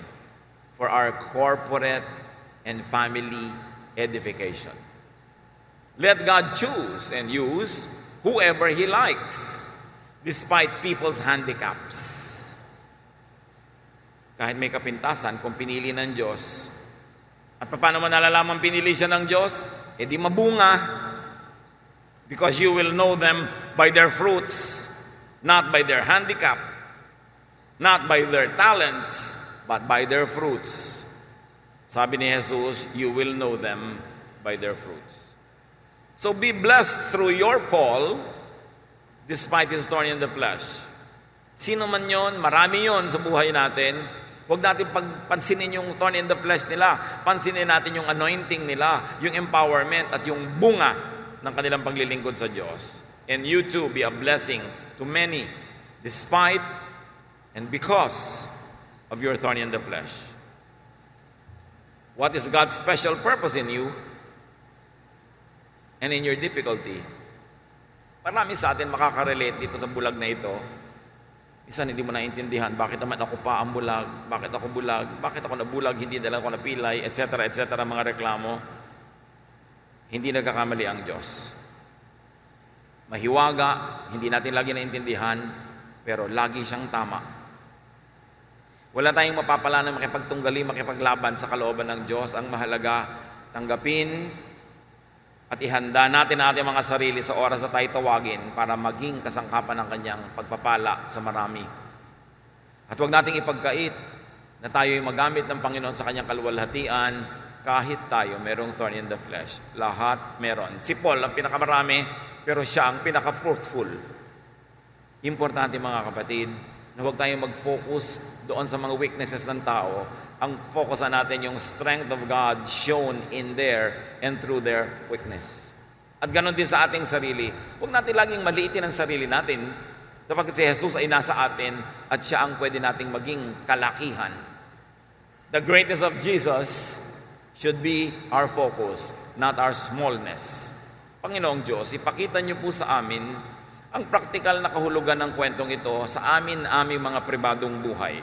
for our corporate and family edification. Let God choose and use whoever He likes, despite people's handicaps. Kahit may kapintasan, kung pinili ng Diyos, at paano mo nalalaman pinili siya ng Diyos? Eh di mabunga. Because you will know them by their fruits, not by their handicap. Not by their talents, but by their fruits. Sabi ni Jesus, you will know them by their fruits. So be blessed through your Paul, despite his thorn in the flesh. Sino man yon, marami yon sa buhay natin. Huwag natin pansinin yung thorn in the flesh nila. Pansinin natin yung anointing nila, yung empowerment at yung bunga ng kanilang paglilingkod sa Diyos. And you too be a blessing to many, despite and because of your thorn in the flesh. What is God's special purpose in you and in your difficulty? Marami sa atin makakarelate dito sa bulag na ito. Minsan hindi mo naintindihan, bakit naman ako pa ang bulag? Bakit ako bulag? Bakit ako nabulag? Hindi na lang ako napilay, etc. mga reklamo. Hindi nagkakamali ang Diyos. Mahiwaga, hindi natin lagi naintindihan, pero lagi siyang tama. Wala tayong mapapala na makipagtunggali, makipaglaban sa kalooban ng Diyos. Ang mahalaga, tanggapin at ihanda natin ang ating mga sarili sa oras na tayo tawagin para maging kasangkapan ng Kanyang pagpapala sa marami. At huwag nating ipagkait na tayo'y magamit ng Panginoon sa Kanyang kaluwalhatian kahit tayo merong thorn in the flesh. Lahat meron. Si Paul ang pinakamarami, pero siya ang pinaka-fruitful. Importante mga kapatid, na huwag tayong mag-focus doon sa mga weaknesses ng tao. Ang focus natin yung strength of God shown in there and through their weakness. At ganon din sa ating sarili. Huwag natin laging maliitin ang sarili natin sapagkat si Jesus ay nasa atin at siya ang pwede nating maging kalakihan. The greatness of Jesus should be our focus, not our smallness. Panginoong Diyos, ipakita niyo po sa amin ang praktikal na kahulugan ng kwentong ito sa aming mga pribadong buhay.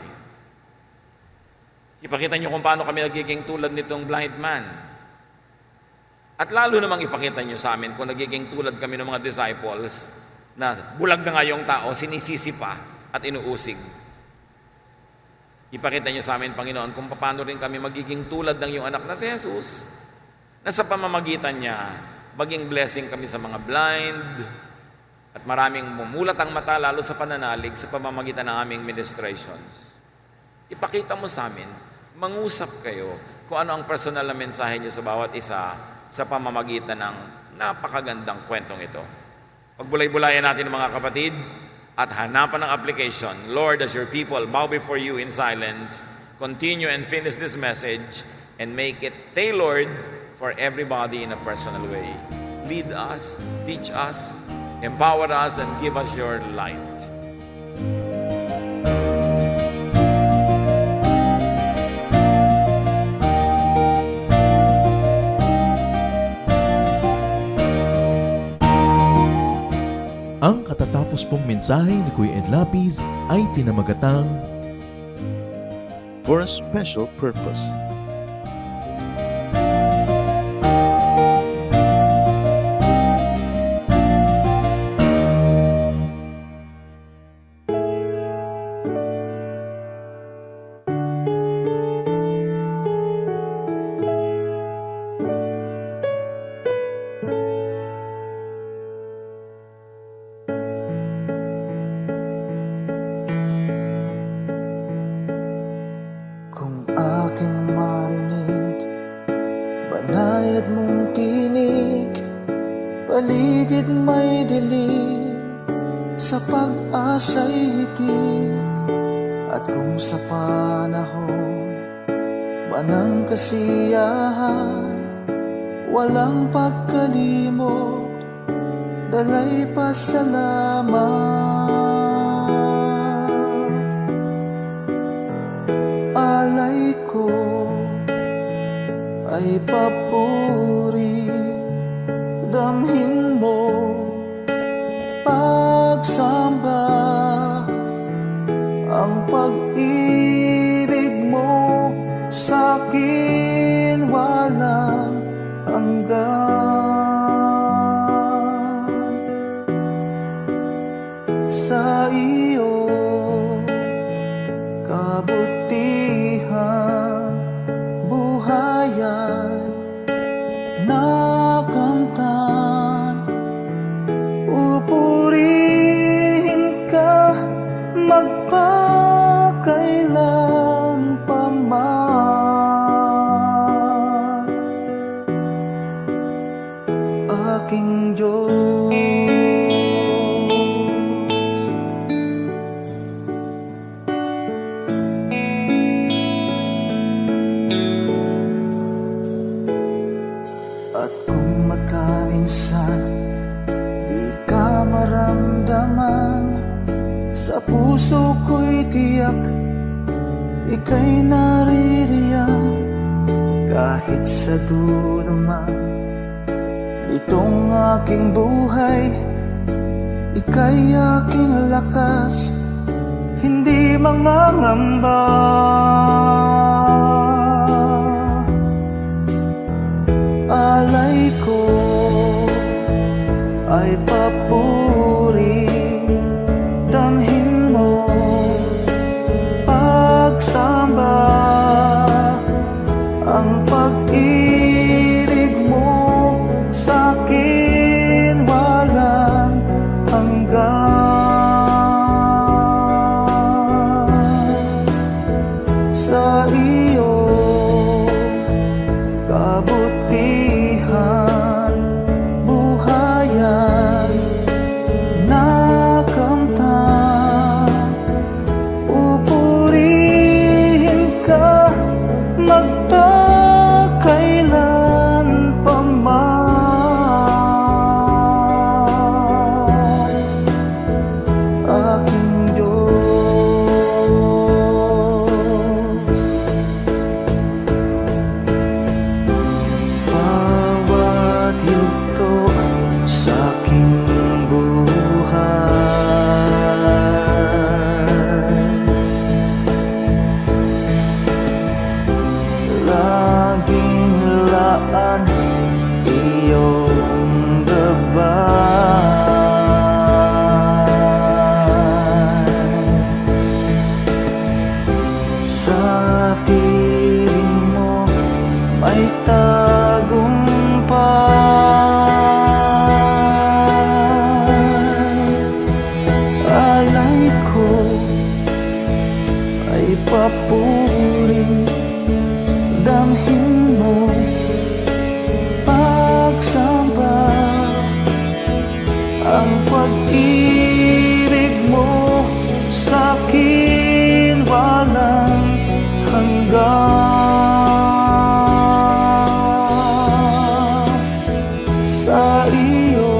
Ipakita niyo kung paano kami nagiging tulad nitong blind man. At lalo namang ipakita niyo sa amin kung nagiging tulad kami ng mga disciples na bulag na nga yung tao, sinisisi pa at inuusig. At ipakita niyo kung paano kami nagiging tulad kami ng mga disciples na bulag na nga yung tao, sinisisi pa at inuusig. At ipakita niyo kung paano kami nagiging tulad kami ng mga disciples na bulag na nga yung tao, sinisisi pa at inuusig. Ipakita niyo sa amin, Panginoon, kung paano rin kami magiging tulad ng iyong anak na si Jesus, na sa pamamagitan niya, maging blessing kami sa mga blind, at maraming mumulat ang mata, lalo sa pananalig, sa pamamagitan ng aming ministrations. Ipakita mo sa amin, mangusap kayo kung ano ang personal na mensahe niyo sa bawat isa sa pamamagitan ng napakagandang kwentong ito. Pagbulay-bulayan natin mga kapatid, at hanapan ng application. Lord, as your people bow before you in silence, continue and finish this message and make it tailored for everybody in a personal way. Lead us, teach us, empower us, and give us your light. Ang katatapos pong mensahe ni Kuya Ed Lapid ay pinamagatang For a Special Purpose. Kung aking marinig, banayad mong tinig, paligid may dilim, sa pag-asa'y hitik. At kung sa panahon ba ng kasiyahan, walang pagkalimot, dalay pasalamat. Alay ko ay papuri, damhin mo pagsamba, ang pag-ibig mo sa'kin walang hanggan. Sa iyo kabutihan, buhay ay nakamtan. Pupurihin ka magpakailan pa man, aking Diyos. At kung magkaminsan di ka maramdaman, sa puso ko'y tiyak ika'y naririyan. Kahit sa dulo man itong aking buhay, ika'y aking lakas, hindi mangangamba. Alay ko ay papuri, damhin mo pagsamba, ang pag-ibig mo sa'kin walang hanggan. Sa iyo kabutihan, buhay ay nakamtan. Pupurihin ka magpakailan pa man, pag-ibig mo sa'kin walang hanggan. Sa iyo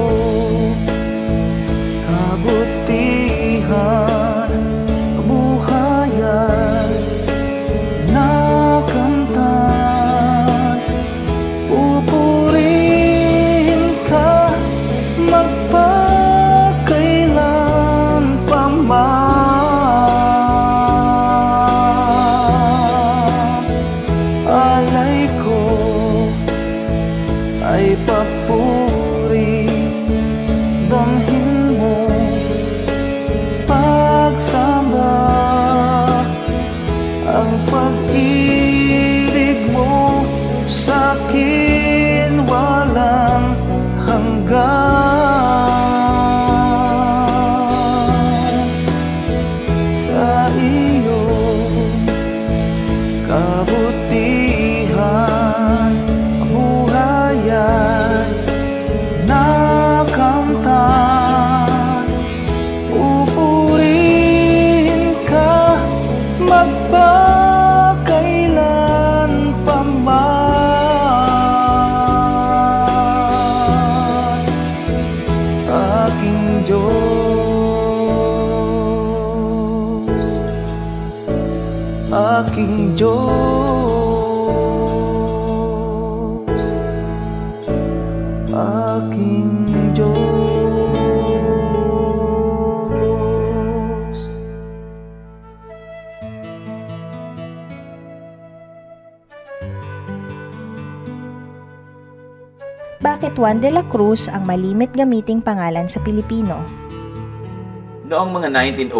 kabutihan, buhay ay nakamtan. Pupurihin ka magpakailan pa man. Alay ko ay papuri, damhin mo pagsamba. Ang pag-ibig mo sa'kin walang hanggan. Sa iyo kabutihan, buhay ay nakamtan. Pupurihin ka magpakailan pa man. Aking Diyos, aking Diyos, aking Diyos. Bakit Juan de la Cruz ang malimit gamiting pangalan sa Pilipino? Noong mga 1902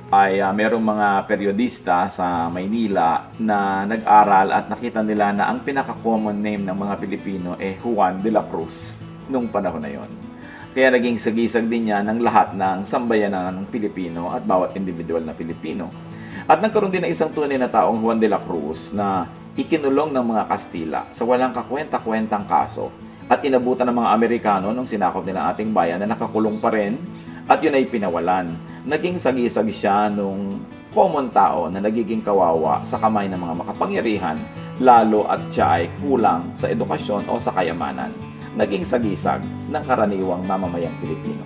ay merong mga periodista sa Maynila na nag-aral at nakita nila na ang pinaka-common name ng mga Pilipino Juan de la Cruz nung panahon na yon. Kaya naging sagisag din niya ng lahat ng sambayanan ng Pilipino at bawat individual na Pilipino. At nagkaroon din ng isang tunay na taong Juan de la Cruz na ikinulong ng mga Kastila sa walang kakwenta-kwentang kaso at inabutan ng mga Amerikano nung sinakop nila ang ating bayan na nakakulong pa rin at yun ay pinawalan. Naging sagisag siya nung common tao na nagiging kawawa sa kamay ng mga makapangyarihan lalo at siya ay kulang sa edukasyon o sa kayamanan. Naging sagisag ng karaniwang mamamayang Pilipino.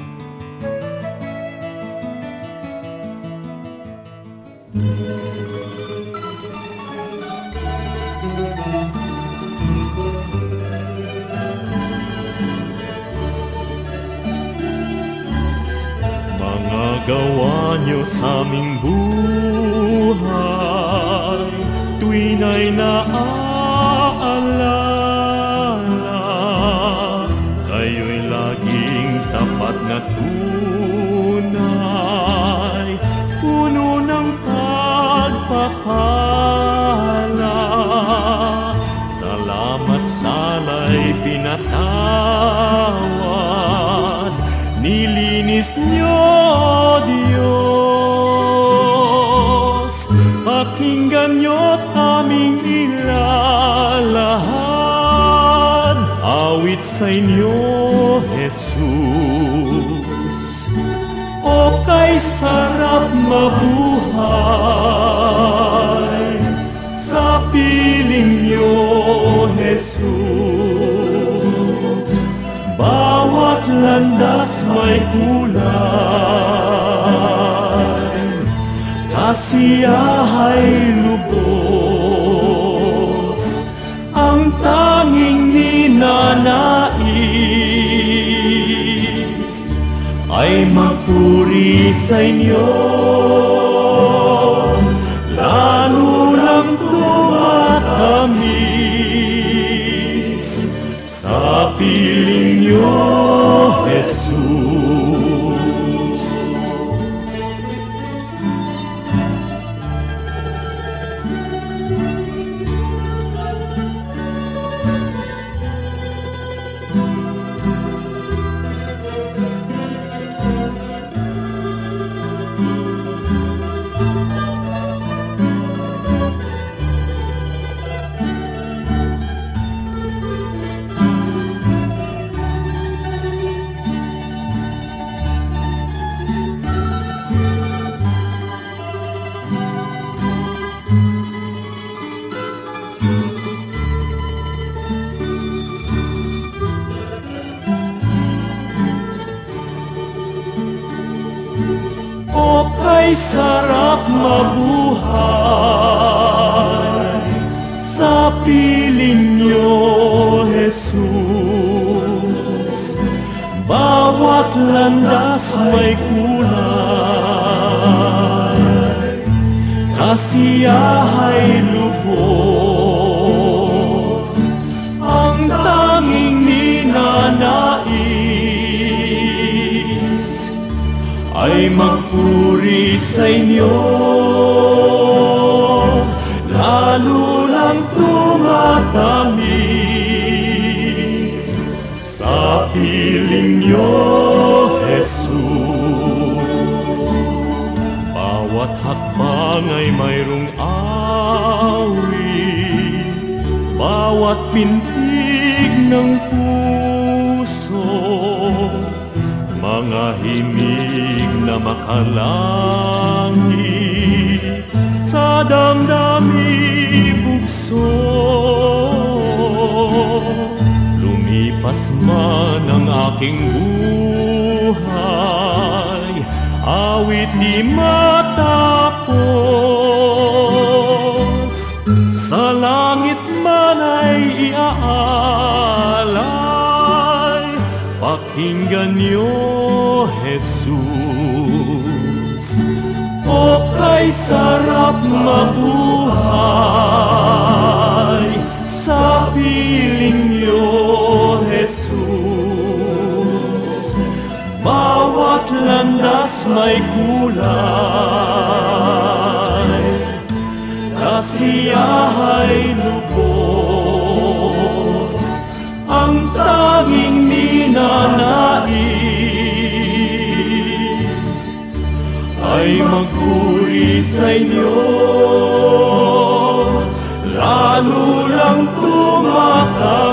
Mga gawa niyo sa aming buhay, tuwin ay naaalala. Kayo'y laging tapat na tunay, puno ng pagpapala. Salamat sala'y pinatawad, nilinis niyo, Diyos. Pakinggan niyo't aming ilalahad, awit sa inyo, Jesus. O kay sarap mabuhay sa piling niyo, Jesus. Bawat landas may kulay, kasiyahay lubos, ang tanging ninanais ay magpuri sa inyo, lalo lang tumatamis sa piling niyo, Jesus. O kay sarap mabuhay sa piling niyo, Jesus. Bawat landas may kulay, kasiyahay lubos, ang tanging ninanais ay magpuri sa inyo, lalo lang tumatamis sa piling niyo, Jesus. Bawat hakbang ay mayroong awit, bawat pintig ng puso, mga himig na makalangit sa damdami bugso. Lumipas man ang aking buhay, awit di matapos, sa langit man ay iaalay, pakinggan niyo, Jesus. O kay sarap mabuhay sa piling niyo, Jesus. Bawat landas may kulay, kasiyahay lubos, ang tanging ninanais ay magpuri sa inyo, lalo lang tumatamis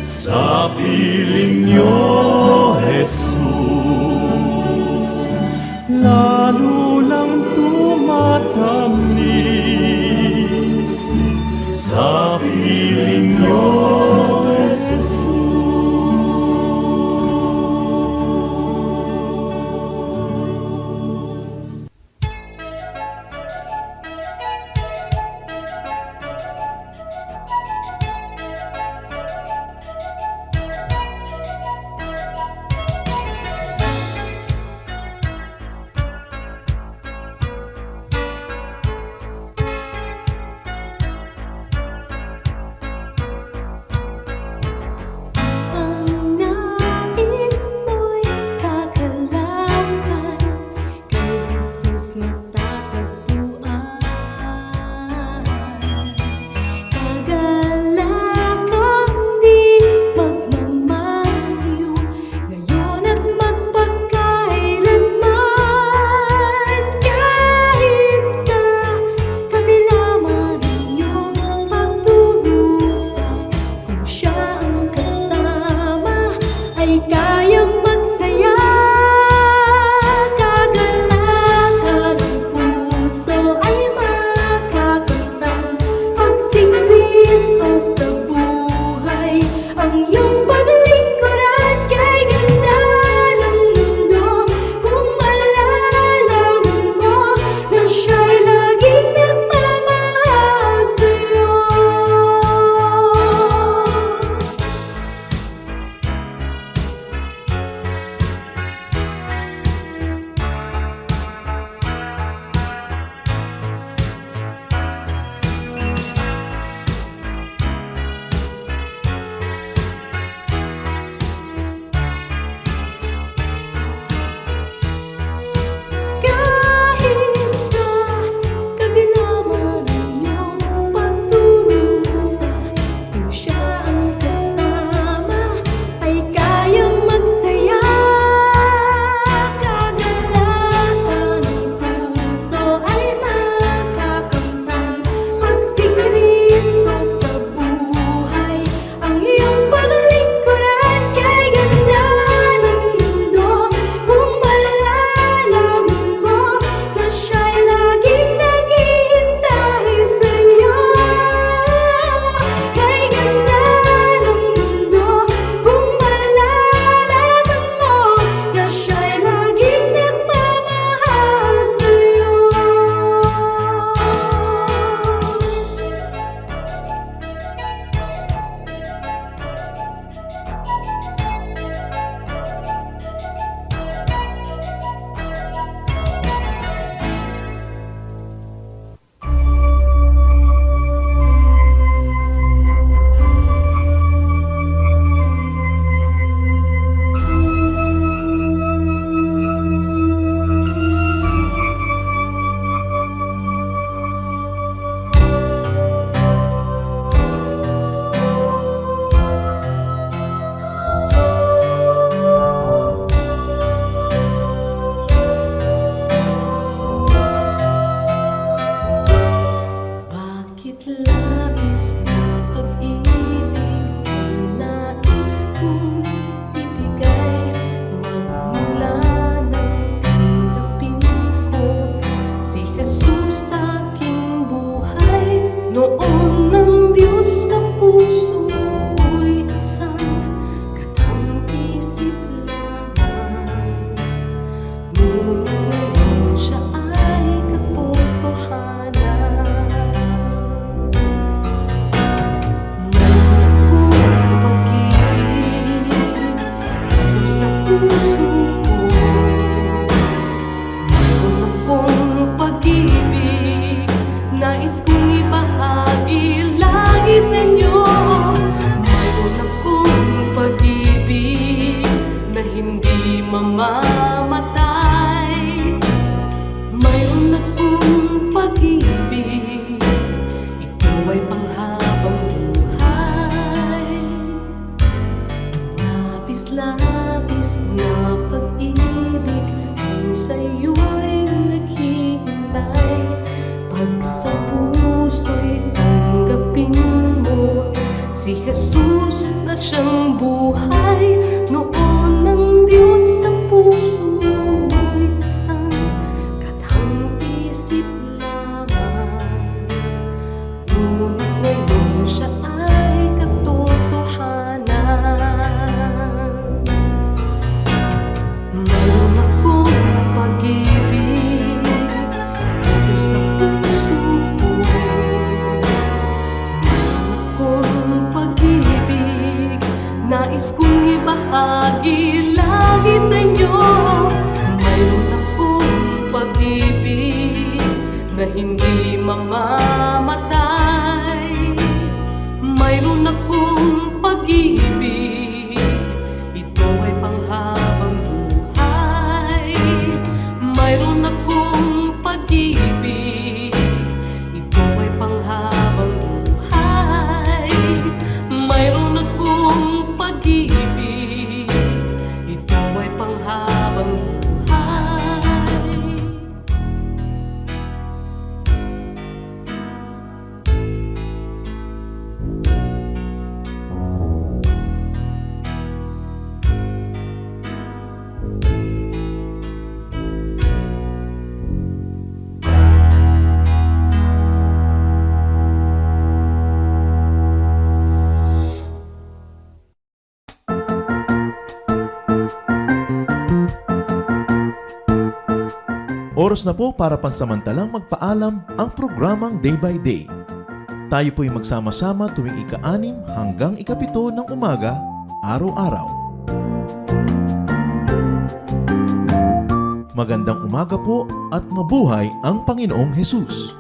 sa piling niyo, Jesus. Lalo lang tumatamis sa piling niyo, Jesus. puso ko. Mayroon akong pag-ibig, nais kong ibahagi lagi sa inyo. Mayroon akong pag-ibig na hindi mamamatay. Mayroon akong pag-ibig, ito ay panghabang buhay. Labis-labis na pag-ibig kung sa'yo'y naghihintay. Pag sa puso'y tanggapin mo si Jesus na siyang buhay. Noon ang Diyos sa puso mo'y isang katang isip lamang. Ngunit ngayon siya ay katotohanan. Mayroon akong pag-ibig dito sa puso ko. Mayroon akong pag-ibig, nais kong ibahagi lagi sa inyo. Mayroon akong pag-ibig na hindi mamamatay. Mayroon akong pag-ibig, ito ay panghabang buhay. Mayroon akong pag-ibig, ito ay panghabang buhay. Mayroon akong pag-ibig, ito ay panghabang buhay. Oras na po para pansamantalang magpaalam ang programang Day by Day. Tayo po'y magsama-sama tuwing ika-6 hanggang ika-7 ng umaga, araw-araw. Magandang umaga po at mabuhay ang Panginoong Hesus!